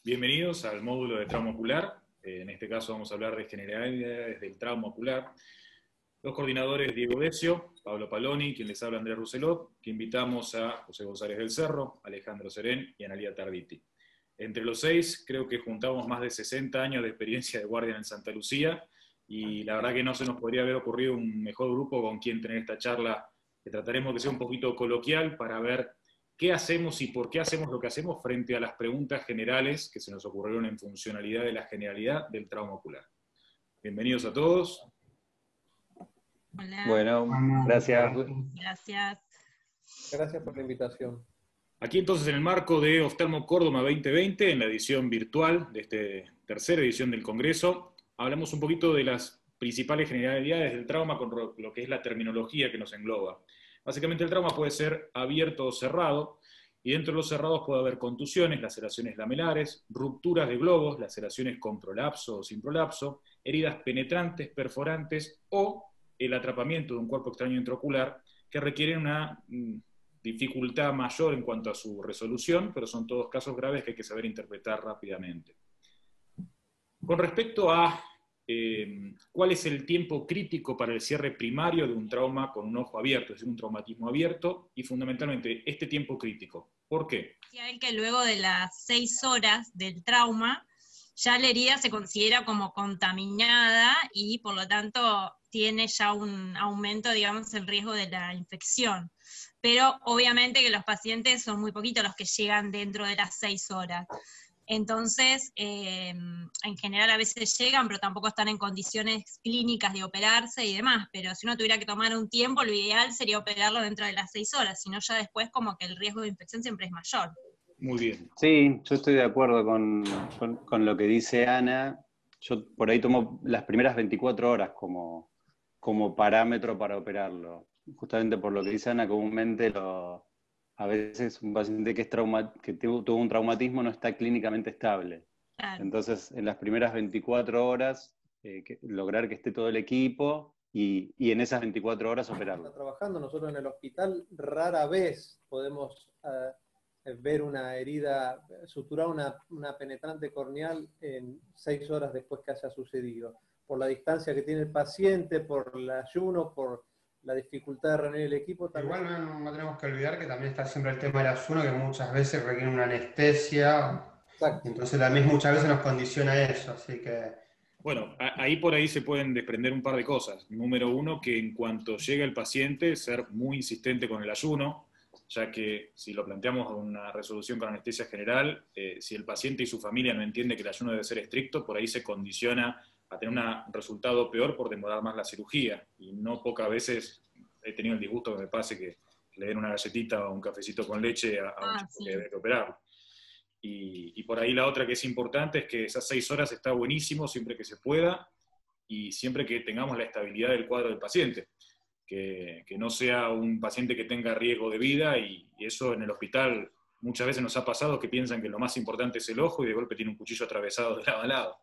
Bienvenidos al módulo de trauma ocular. En este caso vamos a hablar de generalidades del trauma ocular. Los coordinadores Diego Decio, Pablo Paloni, quien les habla Andrés Rousselot, que invitamos a José González del Cerro, Alejandro Serén y Analía Tarditi. Entre los 6 creo que juntamos más de 60 años de experiencia de guardia en Santa Lucía y la verdad que no se nos podría haber ocurrido un mejor grupo con quien tener esta charla, que trataremos de ser un poquito coloquial para ver qué hacemos y por qué hacemos lo que hacemos frente a las preguntas generales que se nos ocurrieron en funcionalidad de la generalidad del trauma ocular. Bienvenidos a todos. Hola. Bueno, gracias. Gracias. Gracias por la invitación. Aquí entonces en el marco de Oftalmo Córdoba 2020, en la edición virtual de esta tercera edición del Congreso, hablamos un poquito de las principales generalidades del trauma con lo que es la terminología que nos engloba. Básicamente el trauma puede ser abierto o cerrado, y dentro de los cerrados puede haber contusiones, laceraciones lamelares, rupturas de globos, laceraciones con prolapso o sin prolapso, heridas penetrantes, perforantes o el atrapamiento de un cuerpo extraño intraocular que requieren una dificultad mayor en cuanto a su resolución, pero son todos casos graves que hay que saber interpretar rápidamente. Con respecto a cuál es el tiempo crítico para el cierre primario de un trauma con un ojo abierto, es decir, un traumatismo abierto, y fundamentalmente este tiempo crítico. ¿Por qué? Hay que luego de las 6 horas del trauma, ya la herida se considera como contaminada y por lo tanto tiene ya un aumento, digamos, el riesgo de la infección. Pero obviamente que los pacientes son muy poquitos los que llegan dentro de las 6 horas. Entonces, en general a veces llegan, pero tampoco están en condiciones clínicas de operarse y demás, pero si uno tuviera que tomar un tiempo, lo ideal sería operarlo dentro de las 6 horas, si no ya después como que el riesgo de infección siempre es mayor. Muy bien. Sí, yo estoy de acuerdo con lo que dice Ana. Yo por ahí tomo las primeras 24 horas como parámetro para operarlo. Justamente por lo que dice Ana, comúnmente a veces un paciente que tuvo un traumatismo no está clínicamente estable. Claro. Entonces, en las primeras 24 horas, lograr que esté todo el equipo y en esas 24 horas operarlo. Está trabajando nosotros en el hospital, rara vez podemos ver una herida, suturar una penetrante corneal en 6 horas después que haya sucedido. Por la distancia que tiene el paciente, por el ayuno, por la dificultad de reunir el equipo. También. Igual no tenemos que olvidar que también está siempre el tema del ayuno, que muchas veces requiere una anestesia. Exacto. Entonces también muchas veces nos condiciona eso, así que... Bueno, ahí por ahí se pueden desprender un par de cosas. Número uno, que en cuanto llega el paciente, ser muy insistente con el ayuno, ya que si lo planteamos una resolución con anestesia general, si el paciente y su familia no entienden que el ayuno debe ser estricto, por ahí se condiciona a tener un resultado peor por demorar más la cirugía. Y no pocas veces he tenido el disgusto que me pase que le den una galletita o un cafecito con leche a un chico sí. que debe operarlo. Y por ahí la otra que es importante es que esas 6 horas está buenísimo siempre que se pueda y siempre que tengamos la estabilidad del cuadro del paciente. Que no sea un paciente que tenga riesgo de vida, y eso en el hospital muchas veces nos ha pasado, que piensan que lo más importante es el ojo y de golpe tiene un cuchillo atravesado de lado a lado.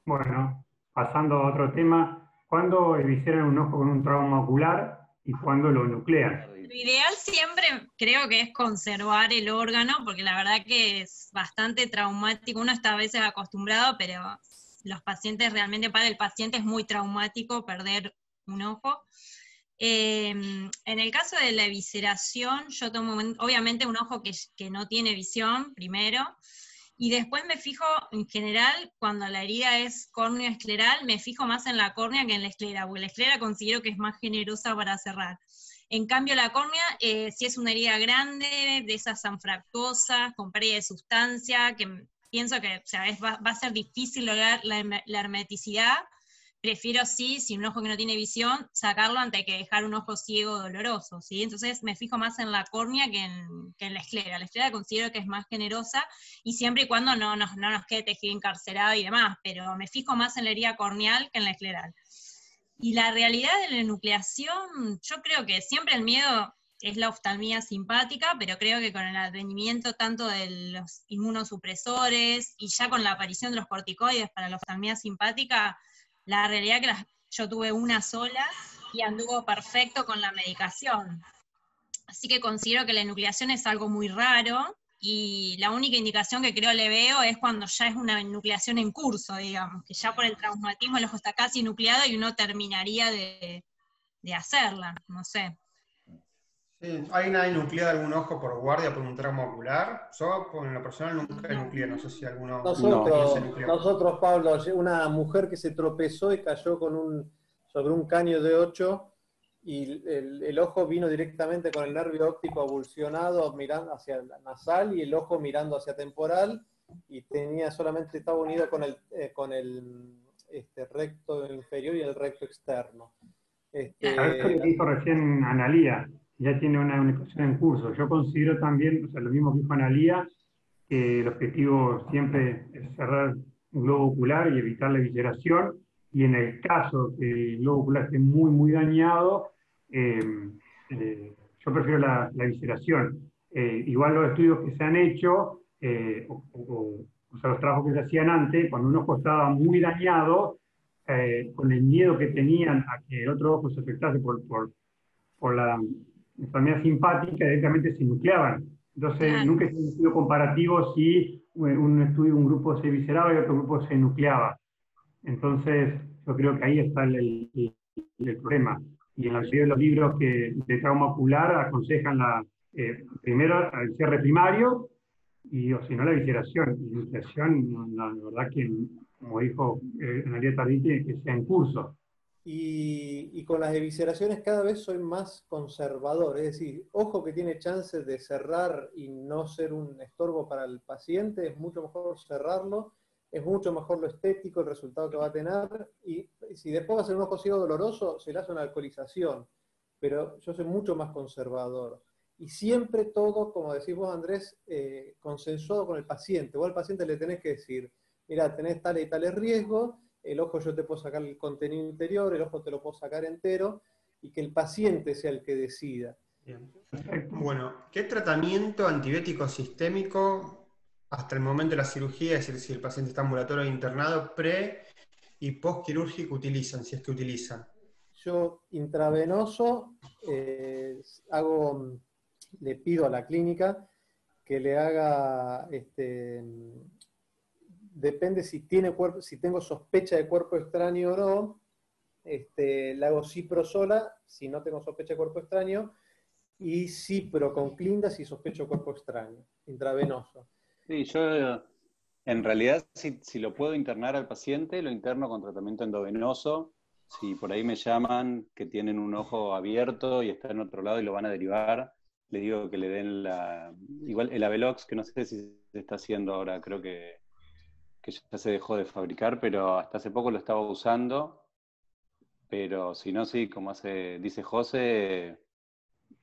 Bueno, pasando a otro tema, ¿cuándo evisceran un ojo con un trauma ocular y cuándo lo nuclean? Lo ideal siempre creo que es conservar el órgano, porque la verdad que es bastante traumático, uno está a veces acostumbrado, pero los pacientes realmente, para el paciente es muy traumático perder un ojo. En el caso de la evisceración, yo tomo obviamente un ojo que no tiene visión primero, y después me fijo, en general, cuando la herida es córnea escleral, me fijo más en la córnea que en la esclera, porque la esclera considero que es más generosa para cerrar. En cambio la córnea, si es una herida grande, de esas anfractuosas, con pérdida de sustancia, que pienso que va a ser difícil lograr la hermeticidad, prefiero sí, si un ojo que no tiene visión, sacarlo antes que dejar un ojo ciego doloroso, ¿sí? Entonces me fijo más en la córnea que en la esclera. La esclera considero que es más generosa, y siempre y cuando no nos quede tejido encarcerado y demás, pero me fijo más en la herida corneal que en la escleral. Y la realidad de la nucleación, yo creo que siempre el miedo es la oftalmía simpática, pero creo que con el advenimiento tanto de los inmunosupresores y ya con la aparición de los corticoides para la oftalmía simpática, la realidad es que yo tuve una sola y anduvo perfecto con la medicación. Así que considero que la enucleación es algo muy raro, y la única indicación que creo le veo es cuando ya es una nucleación en curso, digamos, que ya por el traumatismo el ojo está casi nucleado y uno terminaría de hacerla, no sé. Sí, ¿alguien ha nucleado algún ojo por guardia por un trauma ocular? Yo, en lo personal, nunca No. nucleé, no sé si alguno No. se nucleó. Nosotros, Pablo, una mujer que se tropezó y cayó sobre un caño de 8 y el ojo vino directamente con el nervio óptico avulsionado mirando hacia el nasal y el ojo mirando hacia temporal y estaba unido con el recto inferior y el recto externo. A esto que dijo recién Analía, ya tiene una ecuación en curso. Yo considero también, o sea, lo mismo que dijo Analía, que el objetivo siempre es cerrar un globo ocular y evitar la evisceración, y en el caso que el globo ocular esté muy, muy dañado, yo prefiero la evisceración. Igual los estudios que se han hecho, o sea, los trabajos que se hacían antes, cuando un ojo estaba muy dañado, con el miedo que tenían a que el otro ojo se afectase por la enfermedad simpática, directamente se nucleaban. Entonces, Claro. nunca hice un estudio comparativo si un grupo se evisceraba y otro grupo se nucleaba. Entonces, yo creo que ahí está el problema. Y en la mayoría de los libros de trauma ocular aconsejan primero el cierre primario y o si no la evisceración. Y la evisceración, la verdad que, como dijo Analia Tarditi, que sea en curso. Y con las evisceraciones cada vez soy más conservador, es decir, ojo que tiene chances de cerrar y no ser un estorbo para el paciente, es mucho mejor cerrarlo, es mucho mejor lo estético, el resultado que va a tener, y si después va a ser un ojo ciego doloroso, se le hace una alcoholización, pero yo soy mucho más conservador. Y siempre todo, como decís vos, Andrés, consensuado con el paciente. Vos al paciente le tenés que decir, mira, tenés tales y tales riesgos, el ojo yo te puedo sacar el contenido interior, el ojo te lo puedo sacar entero, y que el paciente sea el que decida. Bien. Bueno, ¿qué tratamiento antibiótico sistémico hasta el momento de la cirugía, es decir, si el paciente está ambulatorio o internado, pre y post quirúrgico utilizan, si es que utilizan? Yo intravenoso le pido a la clínica que le haga, depende si tengo sospecha de cuerpo extraño o no, le hago ciprosola si no tengo sospecha de cuerpo extraño, y cipro con clinda si sospecho cuerpo extraño, intravenoso. Sí, yo en realidad si lo puedo internar al paciente, lo interno con tratamiento endovenoso. Si por ahí me llaman que tienen un ojo abierto y está en otro lado y lo van a derivar, le digo que le den igual el Avelox, que no sé si se está haciendo ahora, creo que ya se dejó de fabricar, pero hasta hace poco lo estaba usando. Pero si no, sí, como dice José,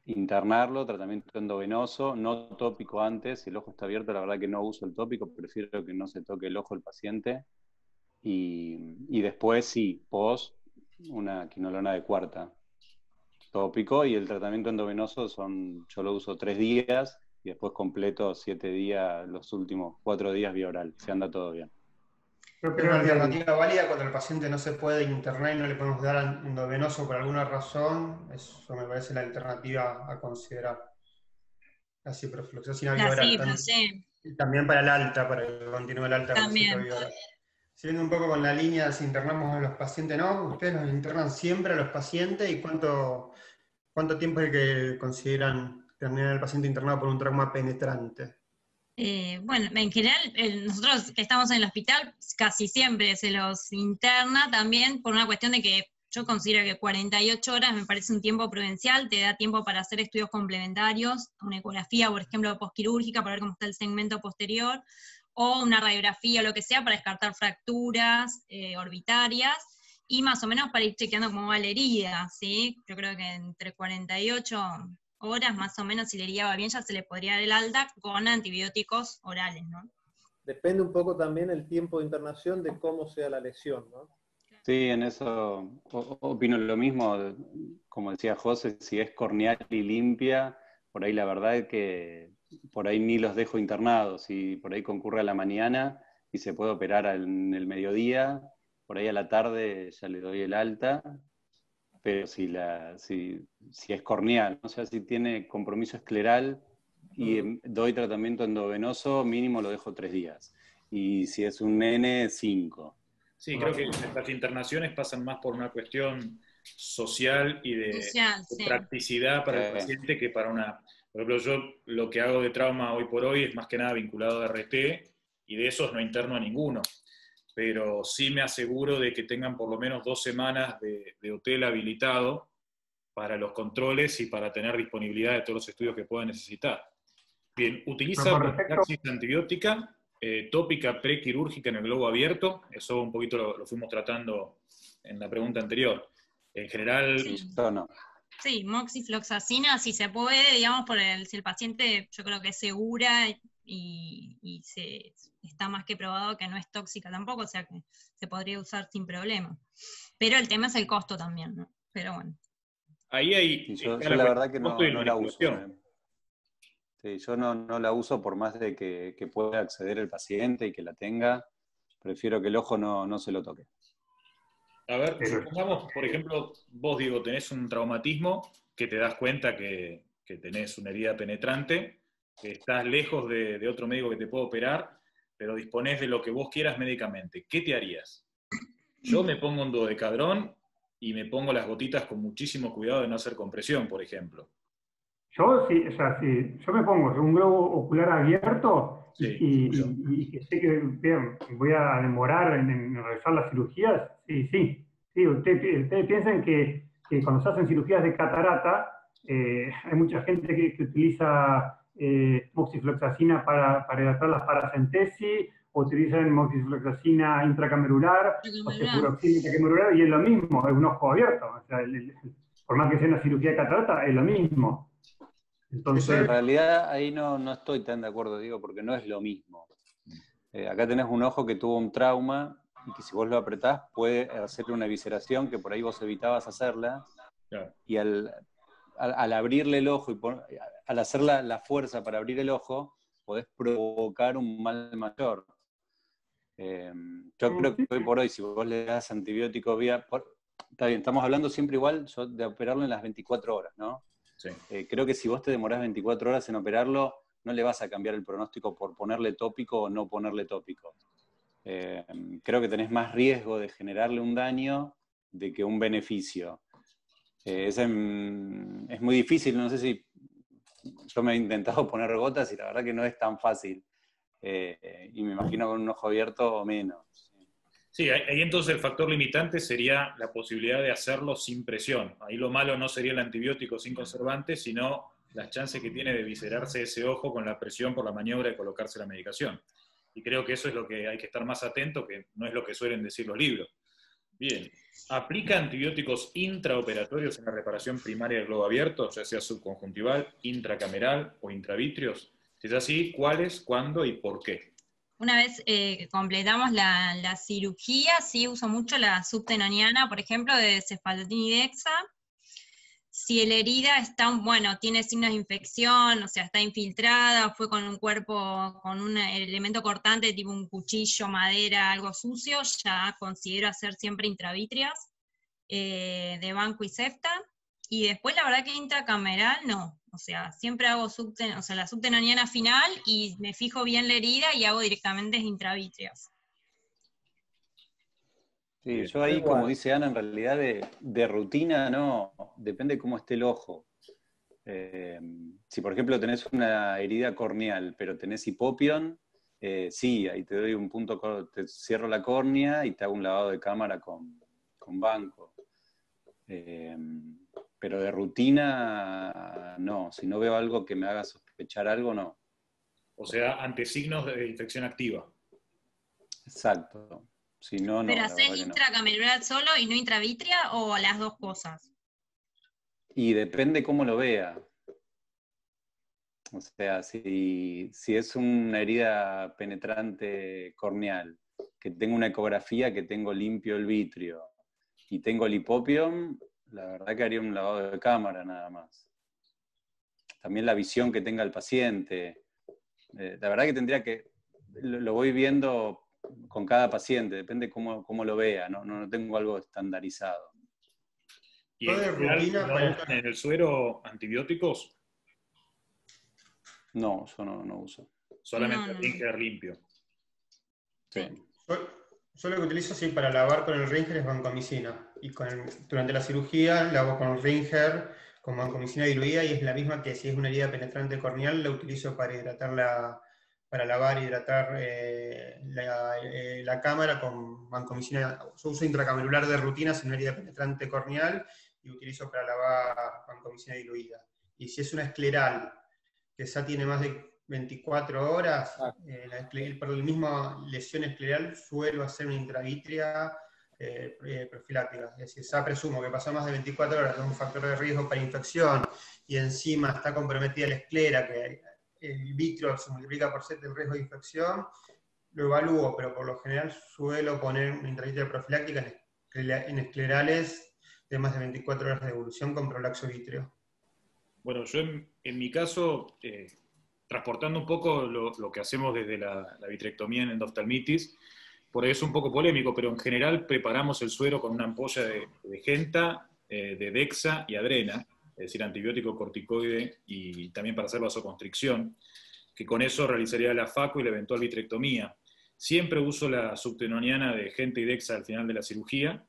internarlo, tratamiento endovenoso, no tópico antes. Si el ojo está abierto, la verdad que no uso el tópico, prefiero que no se toque el ojo del paciente. Y después sí, post, una quinolona de cuarta tópico, y el tratamiento endovenoso yo lo uso 3 días y después completo 7 días, los últimos 4 días vía oral, se anda todo bien. Yo Es creo una que alternativa válida cuando el paciente no se puede internar y no le podemos dar endovenoso por alguna razón. Eso me parece la alternativa a considerar. La ciprofloxacina vía La oral. cipro, sí, Y también para el alta, para que continúe el alta con la cipro también. vía oral. Siguiendo un poco con la línea, si internamos a los pacientes, ¿no? ¿Ustedes los internan siempre a los pacientes? ¿Y cuánto tiempo es el que consideran terminar el paciente internado por un trauma penetrante? Bueno, en general, nosotros que estamos en el hospital, casi siempre se los interna también por una cuestión de que yo considero que 48 horas me parece un tiempo prudencial, te da tiempo para hacer estudios complementarios, una ecografía, por ejemplo, postquirúrgica, para ver cómo está el segmento posterior, o una radiografía o lo que sea para descartar fracturas orbitarias, y más o menos para ir chequeando cómo va la herida, ¿sí? Yo creo que entre 48 horas más o menos, si la herida va bien, ya se le podría dar el alta con antibióticos orales, ¿no? Depende un poco también el tiempo de internación de cómo sea la lesión, ¿no? Sí, en eso opino lo mismo. Como decía José, si es corneal y limpia, por ahí la verdad es que por ahí ni los dejo internados. Si por ahí concurre a la mañana y se puede operar en el mediodía, por ahí a la tarde ya le doy el alta. Pero si es corneal, o sea, si tiene compromiso escleral, y doy tratamiento endovenoso, mínimo lo dejo 3 días. Y si es un nene, 5. Sí, creo que las internaciones pasan más por una cuestión social y de sí. practicidad para el paciente que para una... Por ejemplo, yo lo que hago de trauma hoy por hoy es más que nada vinculado a RT, y de esos no interno a ninguno. Pero sí me aseguro de que tengan por lo menos 2 semanas de hotel habilitado para los controles y para tener disponibilidad de todos los estudios que puedan necesitar. Bien, utiliza profilaxis antibiótica, tópica prequirúrgica en el globo abierto, eso un poquito lo fuimos tratando en la pregunta anterior. En general... Sí, moxifloxacina, si se puede, digamos, si el paciente, yo creo que es segura y está más que probado que no es tóxica tampoco, o sea que se podría usar sin problema. Pero el tema es el costo también, ¿no? Pero bueno. Ahí hay... Yo la verdad que no la uso. Sí, yo no la uso por más de que pueda acceder el paciente y que la tenga. Prefiero que el ojo no se lo toque. A ver, supongamos, por ejemplo, vos, Diego, tenés un traumatismo que te das cuenta que tenés una herida penetrante, que estás lejos de otro médico que te pueda operar, pero disponés de lo que vos quieras médicamente. ¿Qué te harías? Yo me pongo un dodecadrón y me pongo las gotitas con muchísimo cuidado de no hacer compresión, por ejemplo. Yo, sí, o sea, si yo me pongo un globo ocular abierto y que sé que voy a demorar en realizar las cirugías, sí. Ustedes piensan que cuando se hacen cirugías de catarata, hay mucha gente que utiliza moxifloxacina para hidratar las paracentesis, o utilizan moxifloxacina intracamerular, o cefuroxima intracamerular, y es lo mismo, es un ojo abierto. O sea, por más que sea una cirugía de catarata, es lo mismo. Entonces, en realidad ahí no estoy tan de acuerdo, digo, porque no es lo mismo. Acá tenés un ojo que tuvo un trauma y que si vos lo apretás puede hacerle una evisceración que por ahí vos evitabas hacerla. Claro. Y al abrirle el ojo y al hacer la fuerza para abrir el ojo, podés provocar un mal mayor. Yo creo que hoy por hoy, si vos le das antibiótico está bien, estamos hablando siempre igual de operarlo en las 24 horas, ¿no? Sí. Creo que si vos te demorás 24 horas en operarlo, no le vas a cambiar el pronóstico por ponerle tópico o no ponerle tópico. Creo que tenés más riesgo de generarle un daño de que un beneficio. Es muy difícil, no sé si yo me he intentado poner gotas y la verdad que no es tan fácil. Y me imagino con un ojo abierto o menos. Sí, ahí entonces el factor limitante sería la posibilidad de hacerlo sin presión. Ahí lo malo no sería el antibiótico sin conservante, sino las chances que tiene de viscerarse ese ojo con la presión por la maniobra de colocarse la medicación. Y creo que eso es lo que hay que estar más atento, que no es lo que suelen decir los libros. Bien, ¿aplica antibióticos intraoperatorios en la reparación primaria del globo abierto, ya sea subconjuntival, intracameral o intravítreos? Si es así, ¿cuáles, cuándo y por qué? Una vez completamos la cirugía, sí uso mucho la subtenoniana, por ejemplo, de cefalotinidexa. Si la herida tiene signos de infección, o sea, está infiltrada, fue con un cuerpo, con un elemento cortante, tipo un cuchillo, madera, algo sucio, ya considero hacer siempre intravítreas de banco y septa. Y después la verdad que intracameral no. O sea, siempre hago la subtenoniana final y me fijo bien la herida y hago directamente intravítreas. Sí, yo ahí, como dice Ana, en realidad de rutina no, depende cómo esté el ojo. Si por ejemplo tenés una herida corneal, pero tenés hipopión, sí, ahí te doy un punto, te cierro la córnea y te hago un lavado de cámara con banco. Pero de rutina, no. Si no veo algo que me haga sospechar algo, no. O sea, ante signos de infección activa. Exacto. Si no, no. ¿Pero hacés intracameral solo y no intravítrea o las dos cosas? Y depende cómo lo vea. O sea, si es una herida penetrante corneal, que tengo una ecografía, que tengo limpio el vitrio y tengo el hipopión, la verdad que haría un lavado de cámara nada más. También la visión que tenga el paciente. La verdad que tendría que... Lo voy viendo con cada paciente, depende cómo lo vea, no tengo algo estandarizado. ¿Y en el suero antibióticos? No, yo no uso. Solamente No. Ringer limpio. Sí. Yo lo que utilizo para lavar con el Ringer es vancomicina. Y durante la cirugía lavo con Ringer, con vancomicina diluida, y es la misma que si es una herida penetrante corneal, la utilizo para hidratar para lavar e hidratar la cámara con vancomicina. Yo uso intracamerular de rutina si es una herida penetrante corneal, y utilizo para lavar vancomicina diluida. Y si es una escleral, que ya tiene más de 24 horas, por la misma lesión escleral, suelo hacer una intravítrea profiláctica. Es decir, ya presumo que pasó más de 24 horas, es un factor de riesgo para infección, y encima está comprometida la esclera, que el vitrio se multiplica por 7 el riesgo de infección, lo evalúo, pero por lo general suelo poner una intravítrea profiláctica en esclerales de más de 24 horas de evolución con prolaxo vítreo. Bueno, yo en mi caso, transportando un poco lo que hacemos desde la vitrectomía en endoftalmitis, por eso es un poco polémico, pero en general preparamos el suero con una ampolla de genta, de dexa y adrena, es decir, antibiótico corticoide y también para hacer vasoconstricción, que con eso realizaría la faco y la eventual vitrectomía. Siempre uso la subtenoniana de genta y dexa al final de la cirugía,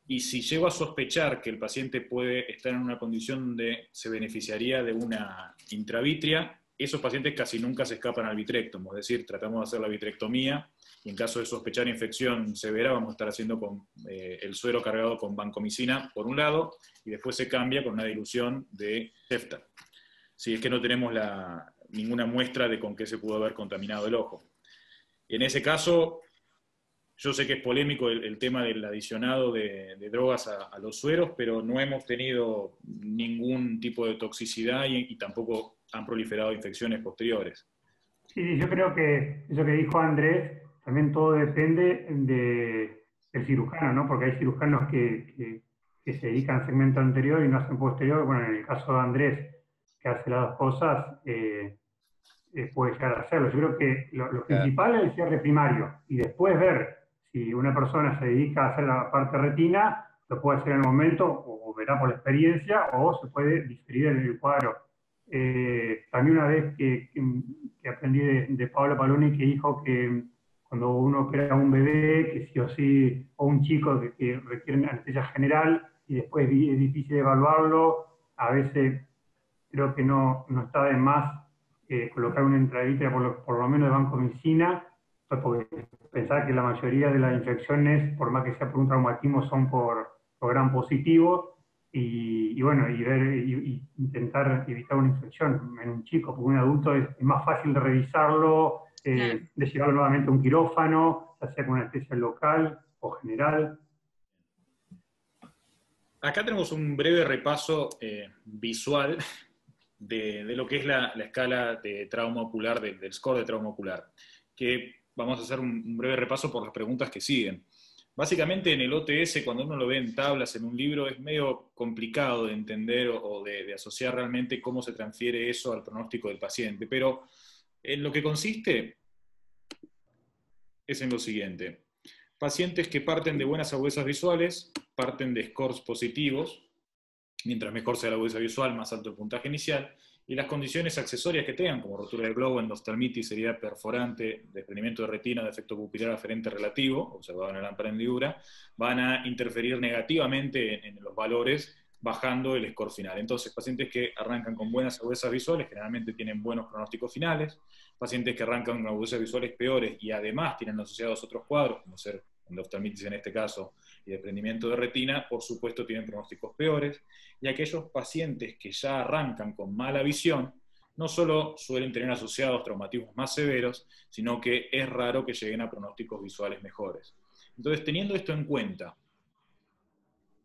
y si llego a sospechar que el paciente puede estar en una condición donde se beneficiaría de una intravítrea, esos pacientes casi nunca se escapan al vitrectomo, es decir, tratamos de hacer la vitrectomía, y en caso de sospechar infección severa vamos a estar haciendo el suero cargado con vancomicina por un lado, y después se cambia con una dilución de Ceftar, si es que no tenemos ninguna muestra de con qué se pudo haber contaminado el ojo. Y en ese caso, yo sé que es polémico el tema del adicionado de drogas a los sueros, pero no hemos tenido ningún tipo de toxicidad y tampoco han proliferado infecciones posteriores. Sí, yo creo que eso que dijo Andrés, también todo depende del cirujano, ¿no? Porque hay cirujanos que se dedican al segmento anterior y no hacen posterior. Bueno, en el caso de Andrés, que hace las dos cosas, puede llegar a hacerlo. Yo creo que lo principal es el cierre primario, y después ver si una persona se dedica a hacer la parte retina, lo puede hacer en el momento, o verá por la experiencia, o se puede diferir el cuadro. También una vez que aprendí de Pablo Paloni, que dijo que cuando uno opera a un bebé, que sí o sí, o un chico que requiere anestesia general, y después es difícil evaluarlo, a veces creo que no está de más colocar una intravítrea por lo menos de vancomicina, porque pensar que la mayoría de las infecciones, por más que sea por un traumatismo, son por gram positivo, y bueno, y intentar evitar una infección en un chico, porque un adulto es más fácil de revisarlo, Claro. de llevarlo nuevamente a un quirófano, ya sea con anestesia local o general. Acá tenemos un breve repaso visual de lo que es la escala de trauma ocular, del score de trauma ocular, que vamos a hacer un breve repaso por las preguntas que siguen. Básicamente en el OTS, cuando uno lo ve en tablas, en un libro, es medio complicado de entender o de asociar realmente cómo se transfiere eso al pronóstico del paciente, pero en lo que consiste es en lo siguiente. Pacientes que parten de buenas agudezas visuales, parten de scores positivos, mientras mejor sea la agudeza visual, más alto el puntaje inicial, y las condiciones accesorias que tengan, como rotura del globo, endoftalmitis, herida perforante, desprendimiento de retina, defecto pupilar aferente relativo, observado en la lámpara de hendidura, van a interferir negativamente en los valores, bajando el score final. Entonces, pacientes que arrancan con buenas agudezas visuales generalmente tienen buenos pronósticos finales. Pacientes que arrancan con agudezas visuales peores y además tienen asociados otros cuadros, como ser endoftalmitis en este caso, y desprendimiento de retina, por supuesto tienen pronósticos peores. Y aquellos pacientes que ya arrancan con mala visión, no solo suelen tener asociados traumatismos más severos, sino que es raro que lleguen a pronósticos visuales mejores. Entonces, teniendo esto en cuenta,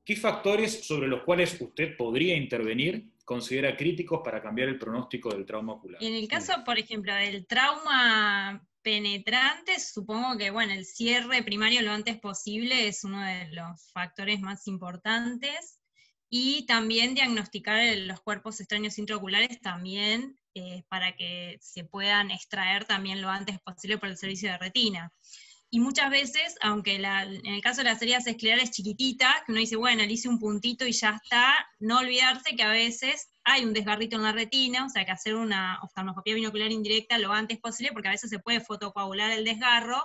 ¿qué factores sobre los cuales usted podría intervenir considera críticos para cambiar el pronóstico del trauma ocular? En el caso, por ejemplo, del trauma penetrante, supongo que bueno, el cierre primario lo antes posible es uno de los factores más importantes, y también diagnosticar los cuerpos extraños intraoculares también, para que se puedan extraer también lo antes posible por el servicio de retina. Y muchas veces, aunque en el caso de las heridas esclerales chiquititas, que uno dice, bueno, le hice un puntito y ya está, no olvidarse que a veces hay un desgarrito en la retina, o sea que hacer una oftalmoscopia binocular indirecta lo antes posible, porque a veces se puede fotocoagular el desgarro,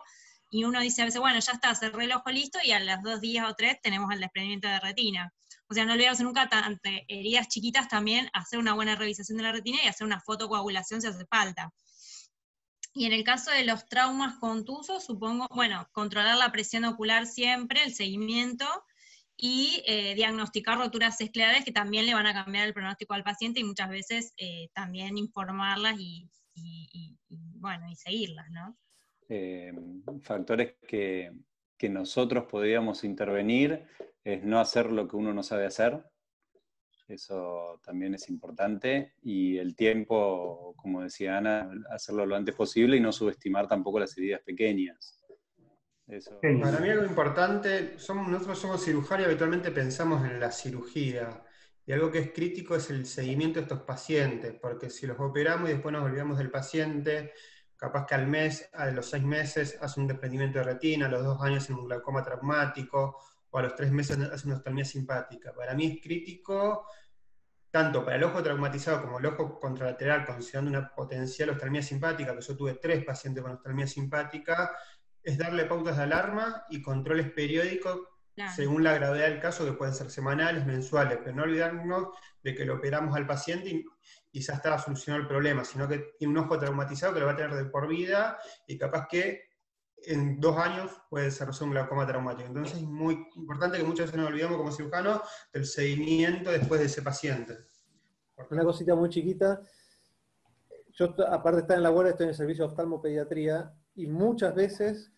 y uno dice a veces, bueno, ya está, cerré el ojo listo, y a los 2 días o 3 tenemos el desprendimiento de retina. O sea, no olvidarse nunca, ante heridas chiquitas también, hacer una buena revisación de la retina y hacer una fotocoagulación si hace falta. Y en el caso de los traumas contusos, supongo, bueno, controlar la presión ocular siempre, el seguimiento, y diagnosticar roturas esclerales que también le van a cambiar el pronóstico al paciente, y muchas veces también informarlas y seguirlas, ¿no? Factores que nosotros podríamos intervenir es no hacer lo que uno no sabe hacer. Eso también es importante, y el tiempo, como decía Ana, hacerlo lo antes posible y no subestimar tampoco las heridas pequeñas. Eso. Para mí algo importante, nosotros somos cirujanos y habitualmente pensamos en la cirugía, y algo que es crítico es el seguimiento de estos pacientes, porque si los operamos y después nos olvidamos del paciente, capaz que al mes, a los 6 meses hace un desprendimiento de retina, a los 2 años en un glaucoma traumático, o a los 3 meses hace una oftalmia simpática. Para mí es crítico, tanto para el ojo traumatizado como el ojo contralateral, considerando una potencial oftalmia simpática, que yo tuve 3 pacientes con oftalmia simpática, es darle pautas de alarma y controles periódicos, claro, según la gravedad del caso, que pueden ser semanales, mensuales, pero no olvidarnos de que lo operamos al paciente y ya está solucionado el problema, sino que tiene un ojo traumatizado que lo va a tener de por vida, y capaz que en 2 años puede desarrollar un glaucoma traumático. Entonces es muy importante que muchas veces nos olvidamos como cirujanos del seguimiento después de ese paciente. Una cosita muy chiquita. Yo, aparte de estar en la guardia, estoy en el servicio de oftalmopediatría, y muchas veces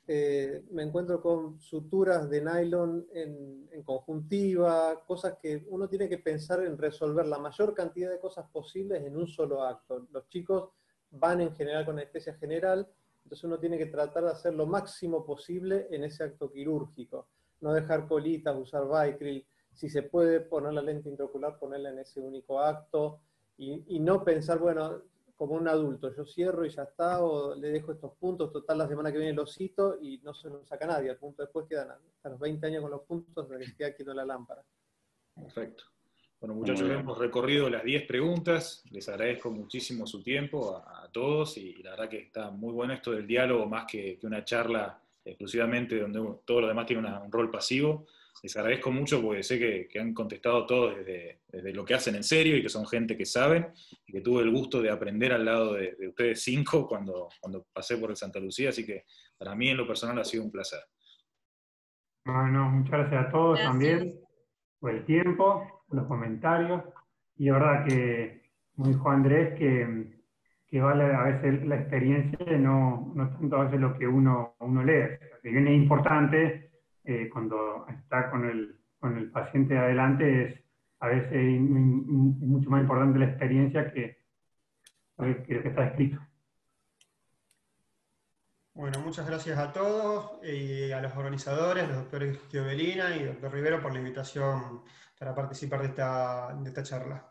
me encuentro con suturas de nylon en conjuntiva, cosas que uno tiene que pensar en resolver la mayor cantidad de cosas posibles en un solo acto. Los chicos van en general con anestesia general, entonces uno tiene que tratar de hacer lo máximo posible en ese acto quirúrgico. No dejar colitas, usar Vicryl, si se puede poner la lente intraocular, ponerla en ese único acto, y no pensar, bueno, como un adulto, yo cierro y ya está, o le dejo estos puntos, total la semana que viene los cito y no se los saca nadie, al punto después quedan hasta los 20 años con los puntos hasta que se queda quieto la lámpara. Perfecto. Bueno, muchachos, hemos recorrido las 10 preguntas, les agradezco muchísimo su tiempo a todos, y la verdad que está muy bueno esto del diálogo, más que una charla exclusivamente donde todo lo demás tiene un rol pasivo. Les agradezco mucho porque sé que han contestado todos desde lo que hacen en serio, y que son gente que saben, y que tuve el gusto de aprender al lado de ustedes 5 cuando pasé por el Santa Lucía, así que para mí en lo personal ha sido un placer. Bueno, muchas gracias a todos. Gracias. También por el tiempo, por los comentarios, y la verdad que, como dijo Andrés, que vale a veces la experiencia, no tanto a veces lo que uno lee. Si bien es importante, cuando está con el paciente adelante, a veces es mucho más importante la experiencia que lo que está escrito. Bueno, muchas gracias a todos, y a los organizadores, los doctores Giovelina y doctor Rivero, por la invitación para participar de esta charla.